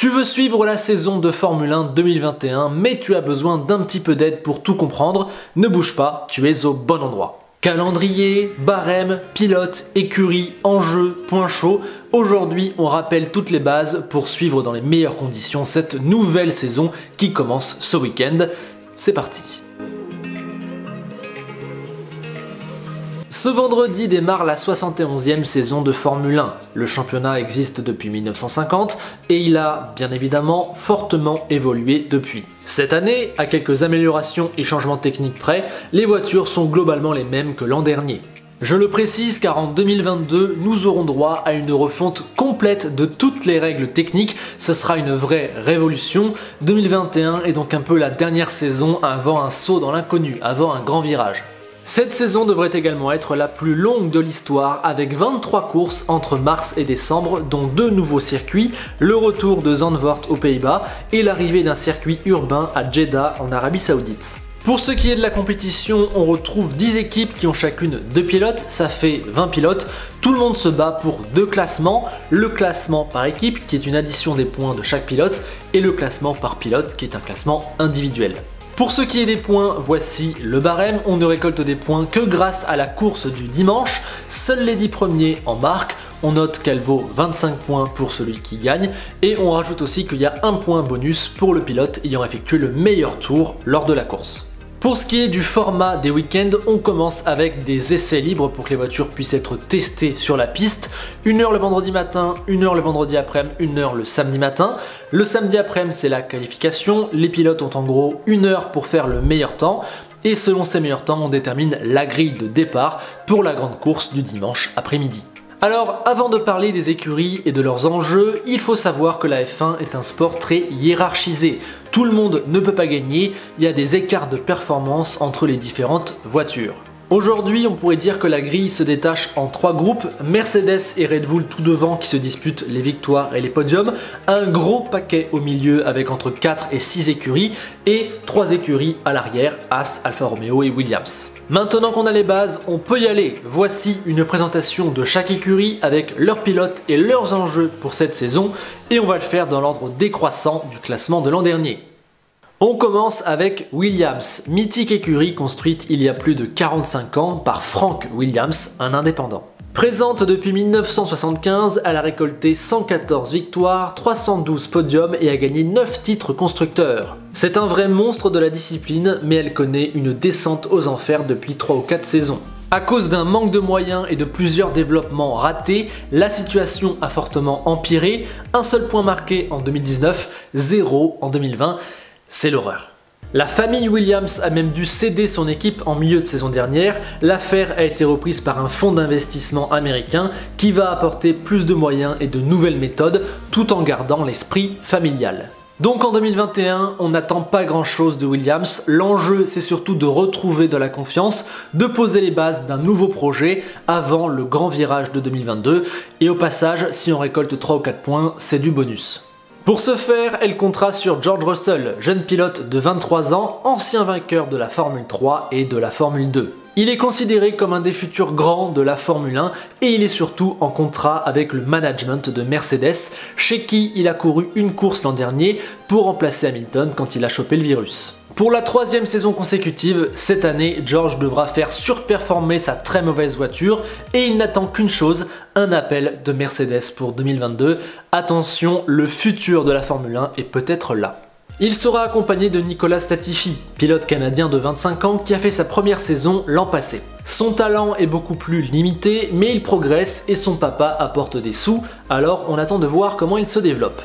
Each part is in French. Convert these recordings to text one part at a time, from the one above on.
Tu veux suivre la saison de Formule 1 2021, mais tu as besoin d'un petit peu d'aide pour tout comprendre. Ne bouge pas, tu es au bon endroit. Calendrier, barème, pilote, écurie, enjeux, points chauds. Aujourd'hui, on rappelle toutes les bases pour suivre dans les meilleures conditions cette nouvelle saison qui commence ce week-end. C'est parti. Ce vendredi démarre la 71e saison de Formule 1. Le championnat existe depuis 1950 et il a bien évidemment fortement évolué depuis. Cette année, à quelques améliorations et changements techniques près, les voitures sont globalement les mêmes que l'an dernier. Je le précise car en 2022, nous aurons droit à une refonte complète de toutes les règles techniques. Ce sera une vraie révolution. 2021 est donc un peu la dernière saison avant un saut dans l'inconnu, avant un grand virage. Cette saison devrait également être la plus longue de l'histoire avec 23 courses entre mars et décembre dont 2 nouveaux circuits, le retour de Zandvoort aux Pays-Bas et l'arrivée d'un circuit urbain à Jeddah en Arabie Saoudite. Pour ce qui est de la compétition, on retrouve 10 équipes qui ont chacune 2 pilotes, ça fait 20 pilotes. Tout le monde se bat pour 2 classements, le classement par équipe qui est une addition des points de chaque pilote et le classement par pilote qui est un classement individuel. Pour ce qui est des points, voici le barème. On ne récolte des points que grâce à la course du dimanche. Seuls les 10 premiers en marquent. On note qu'elle vaut 25 points pour celui qui gagne. Et on rajoute aussi qu'il y a un point bonus pour le pilote ayant effectué le meilleur tour lors de la course. Pour ce qui est du format des week-ends, on commence avec des essais libres pour que les voitures puissent être testées sur la piste. 1 heure le vendredi matin, 1 heure le vendredi après-midi, 1 heure le samedi matin. Le samedi après-midi, c'est la qualification. Les pilotes ont en gros 1 heure pour faire le meilleur temps. Et selon ces meilleurs temps, on détermine la grille de départ pour la grande course du dimanche après-midi. Alors, avant de parler des écuries et de leurs enjeux, il faut savoir que la F1 est un sport très hiérarchisé. Tout le monde ne peut pas gagner, il y a des écarts de performance entre les différentes voitures. Aujourd'hui, on pourrait dire que la grille se détache en 3 groupes, Mercedes et Red Bull tout devant qui se disputent les victoires et les podiums, un gros paquet au milieu avec entre 4 et 6 écuries, et 3 écuries à l'arrière, Haas, Alfa Romeo et Williams. Maintenant qu'on a les bases, on peut y aller. Voici une présentation de chaque écurie avec leurs pilotes et leurs enjeux pour cette saison, et on va le faire dans l'ordre décroissant du classement de l'an dernier. On commence avec Williams, mythique écurie construite il y a plus de 45 ans par Frank Williams, un indépendant. Présente depuis 1975, elle a récolté 114 victoires, 312 podiums et a gagné 9 titres constructeurs. C'est un vrai monstre de la discipline, mais elle connaît une descente aux enfers depuis 3 ou 4 saisons. À cause d'un manque de moyens et de plusieurs développements ratés, la situation a fortement empiré. Un seul point marqué en 2019, 0 en 2020. C'est l'horreur. La famille Williams a même dû céder son équipe en milieu de saison dernière. L'affaire a été reprise par un fonds d'investissement américain qui va apporter plus de moyens et de nouvelles méthodes tout en gardant l'esprit familial. Donc en 2021, on n'attend pas grand chose de Williams. L'enjeu, c'est surtout de retrouver de la confiance, de poser les bases d'un nouveau projet avant le grand virage de 2022. Et au passage, si on récolte 3 ou 4 points, c'est du bonus. Pour ce faire, elle comptera sur George Russell, jeune pilote de 23 ans, ancien vainqueur de la Formule 3 et de la Formule 2. Il est considéré comme un des futurs grands de la Formule 1 et il est surtout en contrat avec le management de Mercedes, chez qui il a couru une course l'an dernier pour remplacer Hamilton quand il a chopé le virus. Pour la 3e saison consécutive, cette année, George devra faire surperformer sa très mauvaise voiture et il n'attend qu'une chose, un appel de Mercedes pour 2022. Attention, le futur de la Formule 1 est peut-être là. Il sera accompagné de Nicolas Latifi, pilote canadien de 25 ans qui a fait sa première saison l'an passé. Son talent est beaucoup plus limité, mais il progresse et son papa apporte des sous, alors on attend de voir comment il se développe.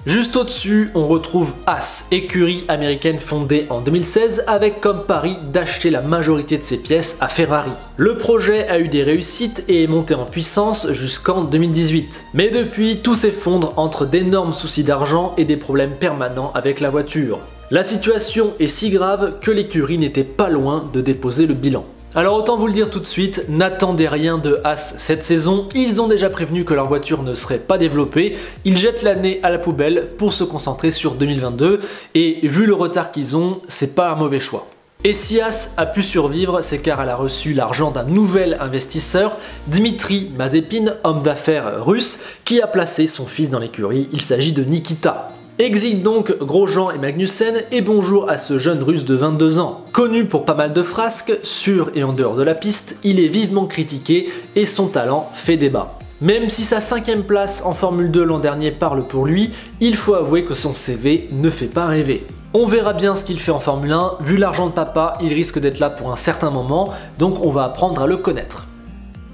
Juste au-dessus, on retrouve Haas, écurie américaine fondée en 2016 avec comme pari d'acheter la majorité de ses pièces à Ferrari. Le projet a eu des réussites et est monté en puissance jusqu'en 2018. Mais depuis, tout s'effondre entre d'énormes soucis d'argent et des problèmes permanents avec la voiture. La situation est si grave que l'écurie n'était pas loin de déposer le bilan. Alors autant vous le dire tout de suite, n'attendez rien de Haas cette saison, ils ont déjà prévenu que leur voiture ne serait pas développée, ils jettent l'année à la poubelle pour se concentrer sur 2022 et vu le retard qu'ils ont, c'est pas un mauvais choix. Et si As a pu survivre, c'est car elle a reçu l'argent d'un nouvel investisseur, Dmitri Mazepin, homme d'affaires russe, qui a placé son fils dans l'écurie. Il s'agit de Nikita. Exit donc Grosjean et Magnussen et bonjour à ce jeune russe de 22 ans. Connu pour pas mal de frasques, sur et en dehors de la piste, il est vivement critiqué et son talent fait débat. Même si sa 5e place en Formule 2 l'an dernier parle pour lui, il faut avouer que son CV ne fait pas rêver. On verra bien ce qu'il fait en Formule 1, vu l'argent de papa, il risque d'être là pour un certain moment, donc on va apprendre à le connaître.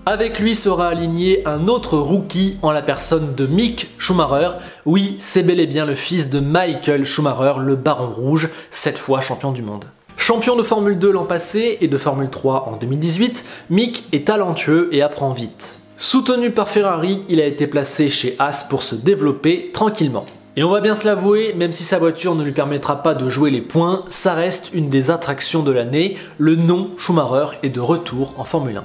Avec lui sera aligné un autre rookie en la personne de Mick Schumacher. Oui, c'est bel et bien le fils de Michael Schumacher, le Baron Rouge, 7 fois champion du monde. Champion de Formule 2 l'an passé et de Formule 3 en 2018, Mick est talentueux et apprend vite. Soutenu par Ferrari, il a été placé chez As pour se développer tranquillement. Et on va bien se l'avouer, même si sa voiture ne lui permettra pas de jouer les points, ça reste une des attractions de l'année, le nom Schumacher est de retour en Formule 1.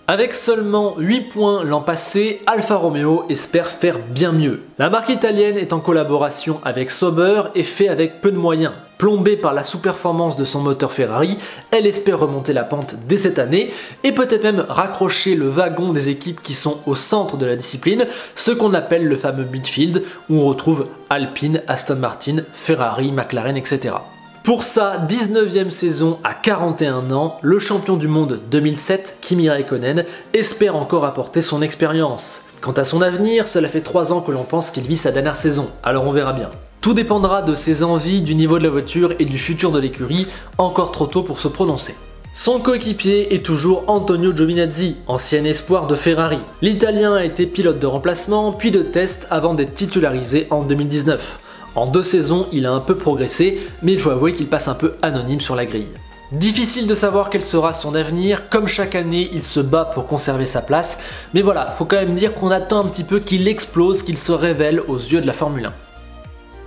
Avec seulement 8 points l'an passé, Alfa Romeo espère faire bien mieux. La marque italienne est en collaboration avec Sauber et fait avec peu de moyens. Plombée par la sous-performance de son moteur Ferrari, elle espère remonter la pente dès cette année et peut-être même raccrocher le wagon des équipes qui sont au centre de la discipline, ce qu'on appelle le fameux midfield où on retrouve Alpine, Aston Martin, Ferrari, McLaren, etc. Pour sa 19e saison à 41 ans, le champion du monde 2007, Kimi Räikkönen, espère encore apporter son expérience. Quant à son avenir, cela fait 3 ans que l'on pense qu'il vit sa dernière saison, alors on verra bien. Tout dépendra de ses envies, du niveau de la voiture et du futur de l'écurie, encore trop tôt pour se prononcer. Son coéquipier est toujours Antonio Giovinazzi, ancien espoir de Ferrari. L'Italien a été pilote de remplacement puis de test avant d'être titularisé en 2019. En 2 saisons, il a un peu progressé, mais il faut avouer qu'il passe un peu anonyme sur la grille. Difficile de savoir quel sera son avenir, comme chaque année il se bat pour conserver sa place, mais voilà, faut quand même dire qu'on attend un petit peu qu'il explose, qu'il se révèle aux yeux de la Formule 1.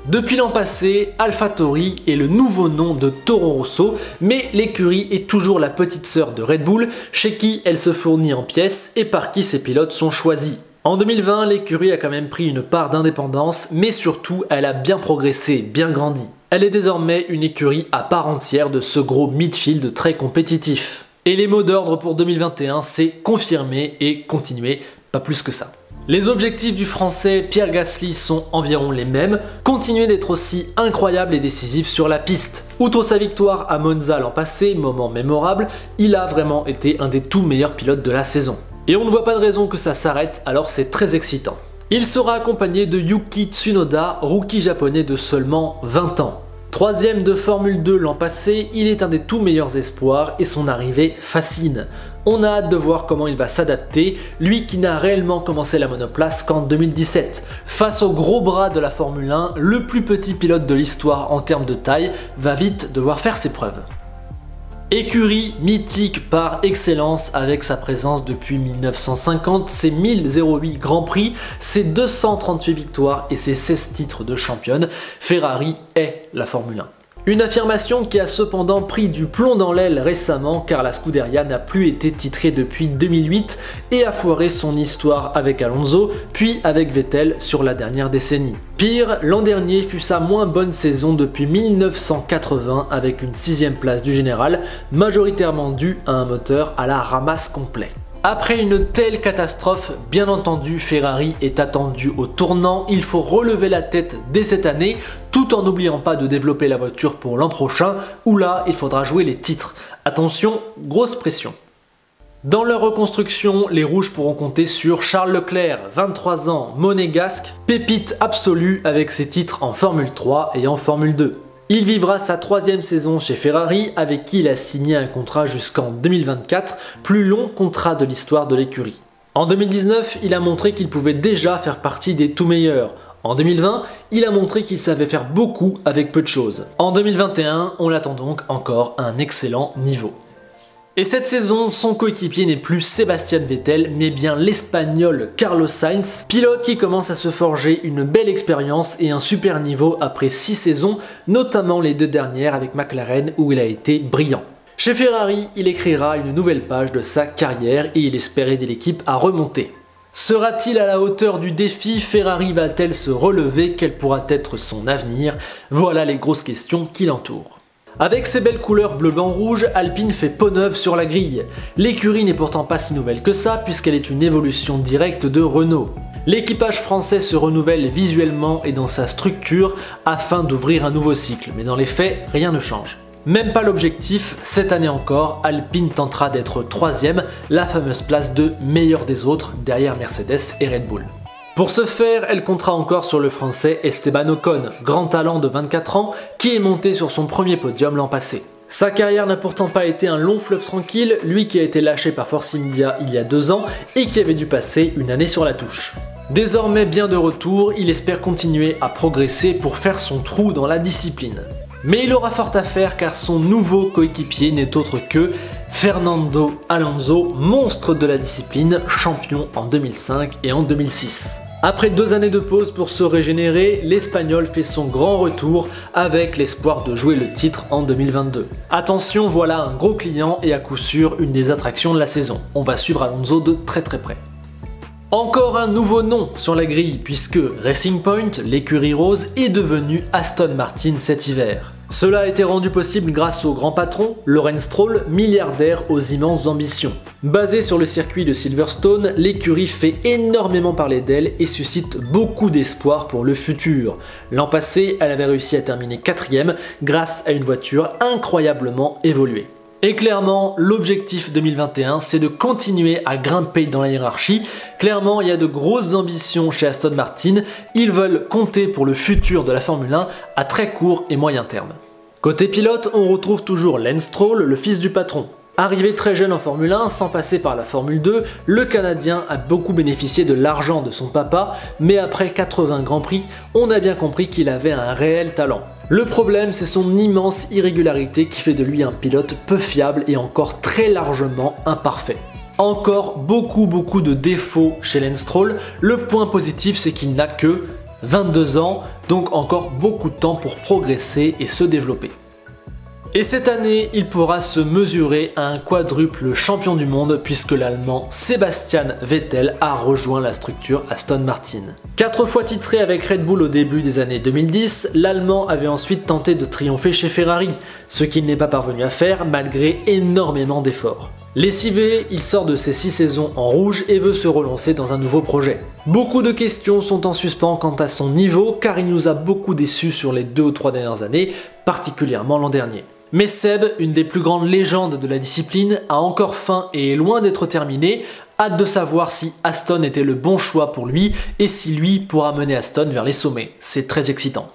Depuis l'an passé, AlphaTauri est le nouveau nom de Toro Rosso, mais l'écurie est toujours la petite sœur de Red Bull, chez qui elle se fournit en pièces et par qui ses pilotes sont choisis. En 2020, l'écurie a quand même pris une part d'indépendance, mais surtout, elle a bien progressé, bien grandi. Elle est désormais une écurie à part entière de ce gros midfield très compétitif. Et les mots d'ordre pour 2021, c'est confirmer et continuer, pas plus que ça. Les objectifs du français Pierre Gasly sont environ les mêmes, continuer d'être aussi incroyable et décisif sur la piste. Outre sa victoire à Monza l'an passé, moment mémorable, il a vraiment été un des tout meilleurs pilotes de la saison. Et on ne voit pas de raison que ça s'arrête, alors c'est très excitant. Il sera accompagné de Yuki Tsunoda, rookie japonais de seulement 20 ans. 3e de Formule 2 l'an passé, il est un des tout meilleurs espoirs et son arrivée fascine. On a hâte de voir comment il va s'adapter, lui qui n'a réellement commencé la monoplace qu'en 2017. Face au gros bras de la Formule 1, le plus petit pilote de l'histoire en termes de taille va vite devoir faire ses preuves. Écurie mythique par excellence avec sa présence depuis 1950, ses 1008 Grands Prix, ses 238 victoires et ses 16 titres de championne, Ferrari est la Formule 1. Une affirmation qui a cependant pris du plomb dans l'aile récemment car la Scuderia n'a plus été titrée depuis 2008 et a foiré son histoire avec Alonso puis avec Vettel sur la dernière décennie. Pire, l'an dernier fut sa moins bonne saison depuis 1980 avec une 6e place du général, majoritairement due à un moteur à la ramasse complet. Après une telle catastrophe, bien entendu, Ferrari est attendu au tournant, il faut relever la tête dès cette année, tout en n'oubliant pas de développer la voiture pour l'an prochain, où là, il faudra jouer les titres. Attention, grosse pression. Dans leur reconstruction, les Rouges pourront compter sur Charles Leclerc, 23 ans, monégasque, pépite absolue avec ses titres en Formule 3 et en Formule 2. Il vivra sa 3e saison chez Ferrari avec qui il a signé un contrat jusqu'en 2024, plus long contrat de l'histoire de l'écurie. En 2019, il a montré qu'il pouvait déjà faire partie des tout meilleurs. En 2020, il a montré qu'il savait faire beaucoup avec peu de choses. En 2021, on l'attend donc encore à un excellent niveau. Et cette saison, son coéquipier n'est plus Sébastien Vettel, mais bien l'Espagnol Carlos Sainz, pilote qui commence à se forger une belle expérience et un super niveau après 6 saisons, notamment les 2 dernières avec McLaren où il a été brillant. Chez Ferrari, il écrira une nouvelle page de sa carrière et il espère aider l'équipe à remonter. Sera-t-il à la hauteur du défi? Ferrari va-t-elle se relever? Quel pourra être son avenir? Voilà les grosses questions qui l'entourent. Avec ses belles couleurs bleu-blanc-rouge, Alpine fait peau neuve sur la grille. L'écurie n'est pourtant pas si nouvelle que ça puisqu'elle est une évolution directe de Renault. L'équipage français se renouvelle visuellement et dans sa structure afin d'ouvrir un nouveau cycle, mais dans les faits, rien ne change. Même pas l'objectif, cette année encore, Alpine tentera d'être 3ème, la fameuse place de meilleur des autres derrière Mercedes et Red Bull. Pour ce faire, elle comptera encore sur le français Esteban Ocon, grand talent de 24 ans, qui est monté sur son premier podium l'an passé. Sa carrière n'a pourtant pas été un long fleuve tranquille, lui qui a été lâché par Force India il y a 2 ans et qui avait dû passer une année sur la touche. Désormais bien de retour, il espère continuer à progresser pour faire son trou dans la discipline. Mais il aura fort à faire car son nouveau coéquipier n'est autre que Fernando Alonso, monstre de la discipline, champion en 2005 et en 2006. Après 2 années de pause pour se régénérer, l'Espagnol fait son grand retour avec l'espoir de jouer le titre en 2022. Attention, voilà un gros client et à coup sûr une des attractions de la saison. On va suivre Alonso de très près. Encore un nouveau nom sur la grille puisque Racing Point, l'écurie rose, est devenu Aston Martin cet hiver. Cela a été rendu possible grâce au grand patron, Lawrence Stroll, milliardaire aux immenses ambitions. Basée sur le circuit de Silverstone, l'écurie fait énormément parler d'elle et suscite beaucoup d'espoir pour le futur. L'an passé, elle avait réussi à terminer 4ème grâce à une voiture incroyablement évoluée. Et clairement, l'objectif 2021, c'est de continuer à grimper dans la hiérarchie. Clairement, il y a de grosses ambitions chez Aston Martin. Ils veulent compter pour le futur de la Formule 1 à très court et moyen terme. Côté pilote, on retrouve toujours Lance Stroll, le fils du patron. Arrivé très jeune en Formule 1, sans passer par la Formule 2, le Canadien a beaucoup bénéficié de l'argent de son papa, mais après 80 Grands Prix, on a bien compris qu'il avait un réel talent. Le problème, c'est son immense irrégularité qui fait de lui un pilote peu fiable et encore très largement imparfait. Encore beaucoup de défauts chez Lance Stroll. Le point positif, c'est qu'il n'a que 22 ans, donc encore beaucoup de temps pour progresser et se développer. Et cette année, il pourra se mesurer à un quadruple champion du monde puisque l'Allemand Sebastian Vettel a rejoint la structure Aston Martin. 4 fois titré avec Red Bull au début des années 2010, l'Allemand avait ensuite tenté de triompher chez Ferrari, ce qu'il n'est pas parvenu à faire malgré énormément d'efforts. Lessivé, il sort de ses 6 saisons en rouge et veut se relancer dans un nouveau projet. Beaucoup de questions sont en suspens quant à son niveau car il nous a beaucoup déçus sur les 2 ou 3 dernières années, particulièrement l'an dernier. Mais Seb, une des plus grandes légendes de la discipline, a encore faim et est loin d'être terminé. Hâte de savoir si Aston était le bon choix pour lui et si lui pourra mener Aston vers les sommets. C'est très excitant.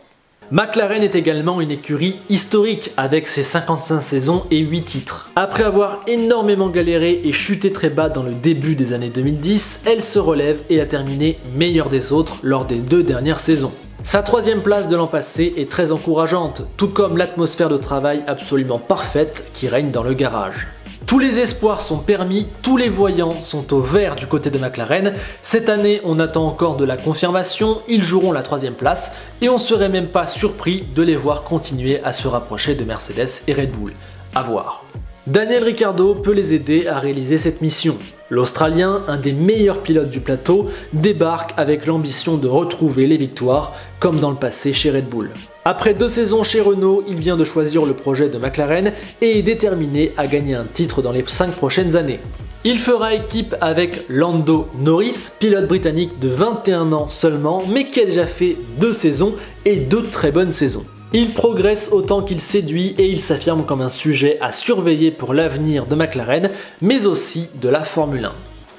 McLaren est également une écurie historique avec ses 55 saisons et 8 titres. Après avoir énormément galéré et chuté très bas dans le début des années 2010, elle se relève et a terminé meilleure des autres lors des 2 dernières saisons. Sa 3ème place de l'an passé est très encourageante, tout comme l'atmosphère de travail absolument parfaite qui règne dans le garage. Tous les espoirs sont permis, tous les voyants sont au vert du côté de McLaren. Cette année, on attend encore de la confirmation, ils joueront la 3ème place et on serait même pas surpris de les voir continuer à se rapprocher de Mercedes et Red Bull. À voir. Daniel Ricciardo peut les aider à réaliser cette mission. L'Australien, un des meilleurs pilotes du plateau, débarque avec l'ambition de retrouver les victoires, comme dans le passé chez Red Bull. Après 2 saisons chez Renault, il vient de choisir le projet de McLaren et est déterminé à gagner un titre dans les 5 prochaines années. Il fera équipe avec Lando Norris, pilote britannique de 21 ans seulement, mais qui a déjà fait 2 saisons et 2 très bonnes saisons. Il progresse autant qu'il séduit et il s'affirme comme un sujet à surveiller pour l'avenir de McLaren, mais aussi de la Formule 1.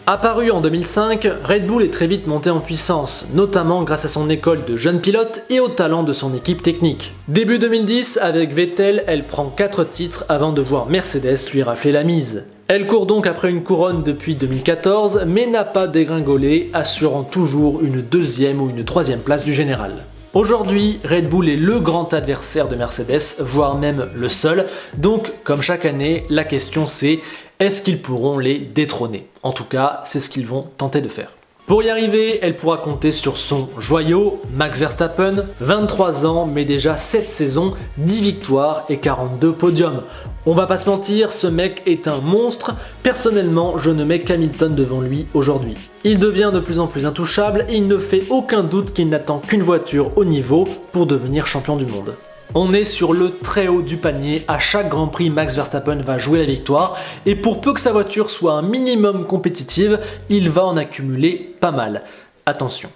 Apparu en 2005, Red Bull est très vite monté en puissance, notamment grâce à son école de jeunes pilotes et au talent de son équipe technique. Début 2010, avec Vettel, elle prend 4 titres avant de voir Mercedes lui rafler la mise. Elle court donc après une couronne depuis 2014, mais n'a pas dégringolé, assurant toujours une 2e ou une 3e place du général. Aujourd'hui, Red Bull est le grand adversaire de Mercedes, voire même le seul, donc comme chaque année, la question c'est est-ce qu'ils pourront les détrôner? En tout cas, c'est ce qu'ils vont tenter de faire. Pour y arriver, elle pourra compter sur son joyau, Max Verstappen, 23 ans mais déjà 7 saisons, 10 victoires et 42 podiums. On va pas se mentir, ce mec est un monstre. Personnellement, je ne mets qu'Hamilton devant lui aujourd'hui. Il devient de plus en plus intouchable et il ne fait aucun doute qu'il n'attend qu'une voiture au niveau pour devenir champion du monde. On est sur le très haut du panier, à chaque Grand Prix Max Verstappen va jouer la victoire et pour peu que sa voiture soit un minimum compétitive, il va en accumuler pas mal. Attention.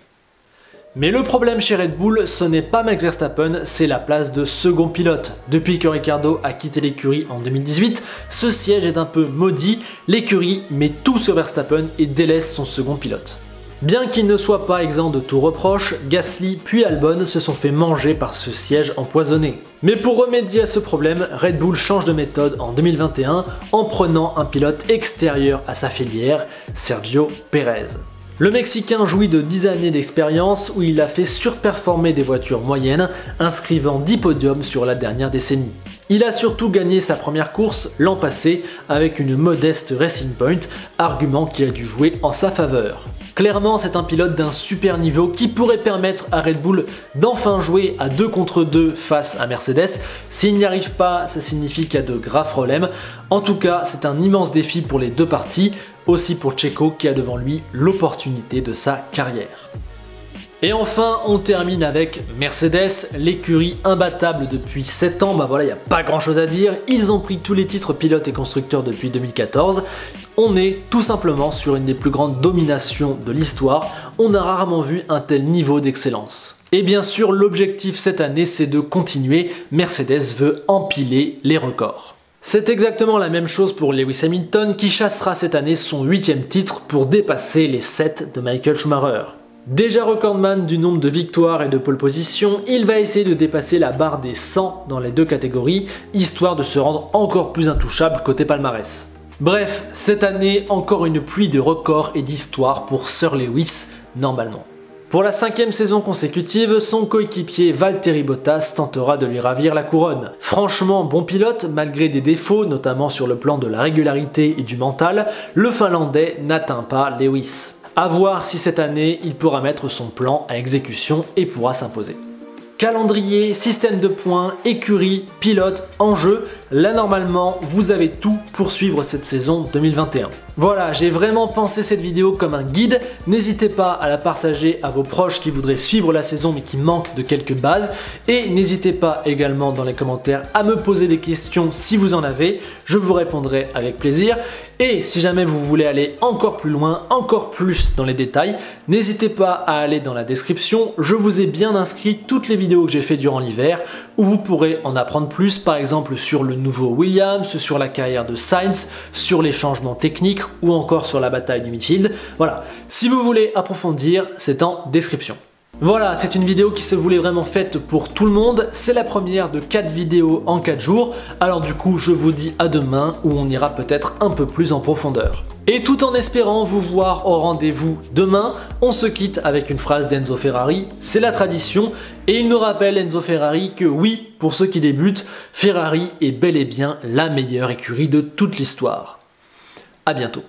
Mais le problème chez Red Bull, ce n'est pas Max Verstappen, c'est la place de second pilote. Depuis que Ricciardo a quitté l'écurie en 2018, ce siège est un peu maudit, l'écurie met tout sur Verstappen et délaisse son second pilote. Bien qu'il ne soit pas exempt de tout reproche, Gasly puis Albon se sont fait manger par ce siège empoisonné. Mais pour remédier à ce problème, Red Bull change de méthode en 2021 en prenant un pilote extérieur à sa filière, Sergio Pérez. Le Mexicain jouit de 10 années d'expérience où il a fait surperformer des voitures moyennes, inscrivant 10 podiums sur la dernière décennie. Il a surtout gagné sa première course l'an passé avec une modeste Racing Point, argument qui a dû jouer en sa faveur. Clairement, c'est un pilote d'un super niveau qui pourrait permettre à Red Bull d'enfin jouer à 2 contre 2 face à Mercedes. S'il n'y arrive pas, ça signifie qu'il y a de graves problèmes. En tout cas, c'est un immense défi pour les deux parties, aussi pour Checo qui a devant lui l'opportunité de sa carrière. Et enfin, on termine avec Mercedes, l'écurie imbattable depuis 7 ans, bah voilà, il n'y a pas grand chose à dire, ils ont pris tous les titres pilotes et constructeurs depuis 2014, on est tout simplement sur une des plus grandes dominations de l'histoire, on a rarement vu un tel niveau d'excellence. Et bien sûr, l'objectif cette année, c'est de continuer, Mercedes veut empiler les records. C'est exactement la même chose pour Lewis Hamilton qui chassera cette année son 8e titre pour dépasser les 7 de Michael Schumacher. Déjà recordman du nombre de victoires et de pole position, il va essayer de dépasser la barre des 100 dans les deux catégories, histoire de se rendre encore plus intouchable côté palmarès. Bref, cette année, encore une pluie de records et d'histoires pour Sir Lewis, normalement. Pour la 5e saison consécutive, son coéquipier Valtteri Bottas tentera de lui ravir la couronne. Franchement bon pilote, malgré des défauts, notamment sur le plan de la régularité et du mental, le Finlandais n'atteint pas Lewis. A voir si cette année, il pourra mettre son plan à exécution et pourra s'imposer. Calendrier, système de points, écurie, pilote, enjeu, là normalement vous avez tout pour suivre cette saison 2021. Voilà, j'ai vraiment pensé cette vidéo comme un guide, n'hésitez pas à la partager à vos proches qui voudraient suivre la saison mais qui manquent de quelques bases et n'hésitez pas également dans les commentaires à me poser des questions si vous en avez, je vous répondrai avec plaisir. Et si jamais vous voulez aller encore plus loin, encore plus dans les détails, n'hésitez pas à aller dans la description, je vous ai bien inscrit toutes les vidéos que j'ai fait durant l'hiver où vous pourrez en apprendre plus, par exemple sur le nouveau Williams, sur la carrière de Sainz, sur les changements techniques ou encore sur la bataille du midfield. Voilà, si vous voulez approfondir, c'est en description. Voilà, c'est une vidéo qui se voulait vraiment faite pour tout le monde, c'est la première de 4 vidéos en 4 jours, alors du coup je vous dis à demain où on ira peut-être un peu plus en profondeur. Et tout en espérant vous voir au rendez-vous demain, on se quitte avec une phrase d'Enzo Ferrari, c'est la tradition, et il nous rappelle Enzo Ferrari que oui, pour ceux qui débutent, Ferrari est bel et bien la meilleure écurie de toute l'histoire. À bientôt.